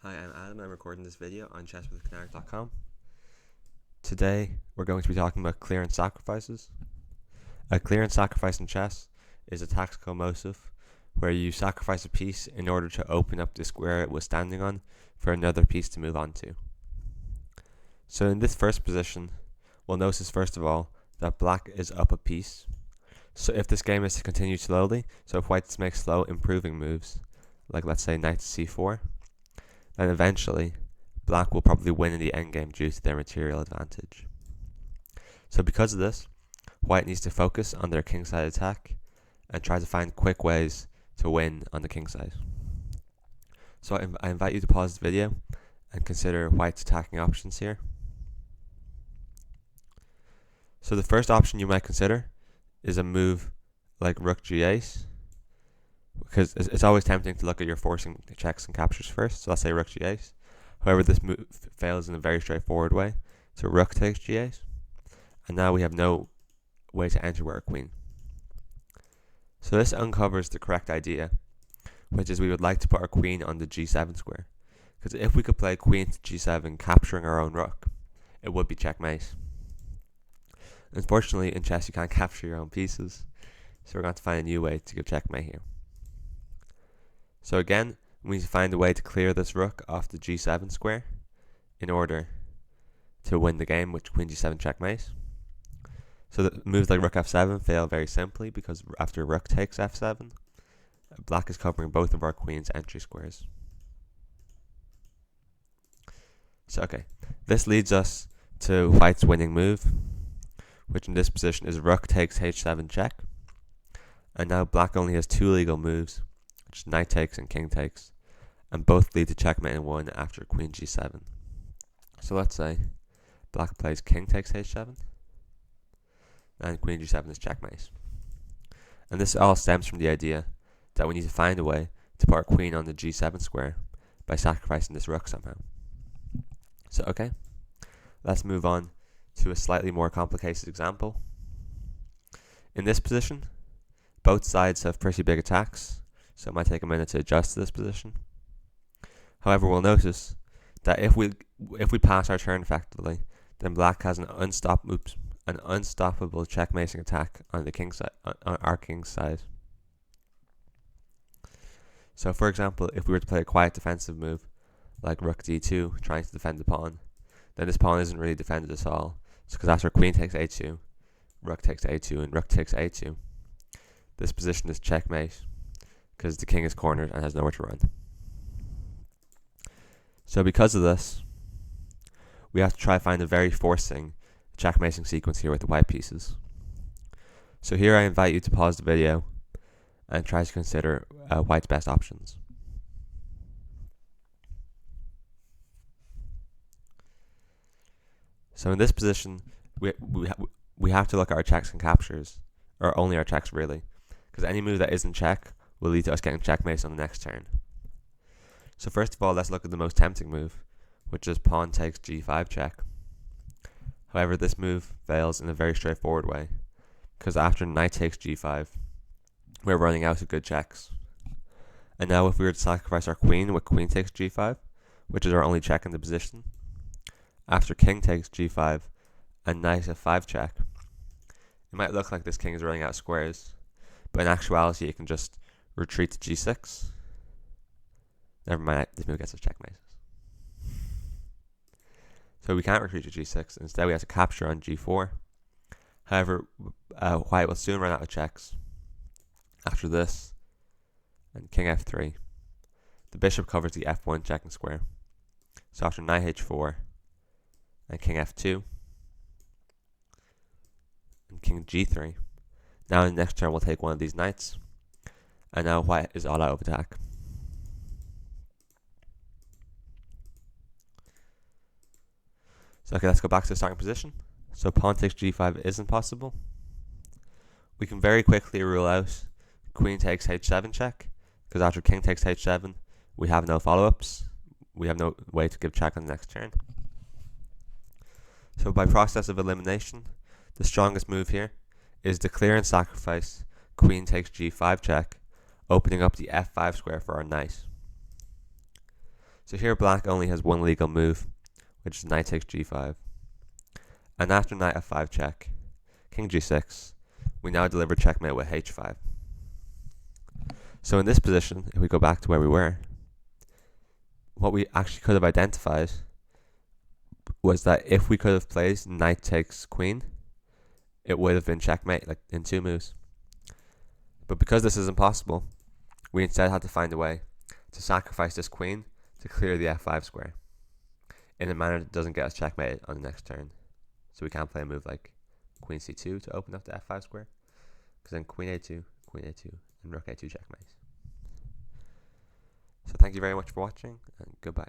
Hi, I'm Adam. I'm recording this video on chesswithcanary.com. Today, we're going to be talking about clearance sacrifices. A clearance sacrifice in chess is a tactical motive where you sacrifice a piece in order to open up the square it was standing on for another piece to move on to. So in this first position, we'll notice first of all that black is up a piece. So if this game is to continue slowly, so if white makes slow improving moves, like let's say knight to c4, then eventually black will probably win in the endgame due to their material advantage. So because of this, white needs to focus on their kingside attack and try to find quick ways to win on the kingside. So I invite you to pause the video and consider white's attacking options here. So the first option you might consider is a move like rook g8, because it's always tempting to look at your forcing checks and captures first. So let's say rook g8. However, this move fails in a very straightforward way. So rook takes g8, and now we have no way to enter our queen. So this uncovers the correct idea, which is we would like to put our queen on the g7 square, because if we could play queen to g7 capturing our own rook, it would be checkmate. Unfortunately, in chess you can't capture your own pieces, so we're going to find a new way to give checkmate here. So again, we need to find a way to clear this rook off the g7 square in order to win the game with queen g7 checkmate. So the moves like rook f7 fail very simply because after rook takes f7, black is covering both of our queen's entry squares. So okay, this leads us to white's winning move, which in this position is rook takes h7 check. And now black only has two legal moves, which is knight takes and king takes, and both lead to checkmate in one after queen g7. So let's say black plays king takes h7, and queen g7 is checkmate. And this all stems from the idea that we need to find a way to put our queen on the g7 square by sacrificing this rook somehow. So okay, let's move on to a slightly more complicated example. In this position, both sides have pretty big attacks, so it might take a minute to adjust to this position. However, we'll notice that if we pass our turn effectively, then black has an unstoppable checkmating attack on the king side, on our king's side. So for example, if we were to play a quiet defensive move like rook d2 trying to defend the pawn, then this pawn isn't really defended at all. So because after queen takes a2, rook takes a2, and rook takes a2, this position is checkmate because the king is cornered and has nowhere to run. So because of this, we have to try to find a very forcing checkmating sequence here with the white pieces. So here I invite you to pause the video and try to consider white's best options. So in this position, we have to look at our checks and captures, or only our checks really, because any move that isn't check will lead to us getting checkmates on the next turn. So first of all, let's look at the most tempting move, which is pawn takes g5 check. However, this move fails in a very straightforward way, because after knight takes g5, we're running out of good checks. And now if we were to sacrifice our queen with queen takes g5, which is our only check in the position, after king takes g5 and knight f5 check, it might look like this king is running out of squares, but in actuality it can just retreat to g6. Never mind, this move gets us checkmate. So we can't retreat to g6, instead we have to capture on g4. However, white will soon run out of checks after this, and king f3. The bishop covers the f1 checking square. So after knight h4 and king f2 and king g3, now in the next turn we'll take one of these knights, and now white is all out of attack. So okay, let's go back to the starting position. So pawn takes g5 isn't possible. We can very quickly rule out queen takes h7 check, because after king takes h7 we have no follow-ups. We have no way to give check on the next turn. So by process of elimination, the strongest move here is the clearance sacrifice queen takes g5 check, opening up the f5 square for our knight. So here black only has one legal move, which is knight takes g5. And after knight f5 check, king g6, we now deliver checkmate with h5. So in this position, if we go back to where we were, what we actually could have identified was that if we could have played knight takes queen, it would have been checkmate, like in 2 moves. But because this is impossible, we instead had to find a way to sacrifice this queen to clear the f5 square in a manner that doesn't get us checkmated on the next turn. So we can't play a move like queen c2 to open up the f5 square, because then queen a2, and rook a2 checkmate. So thank you very much for watching, and goodbye.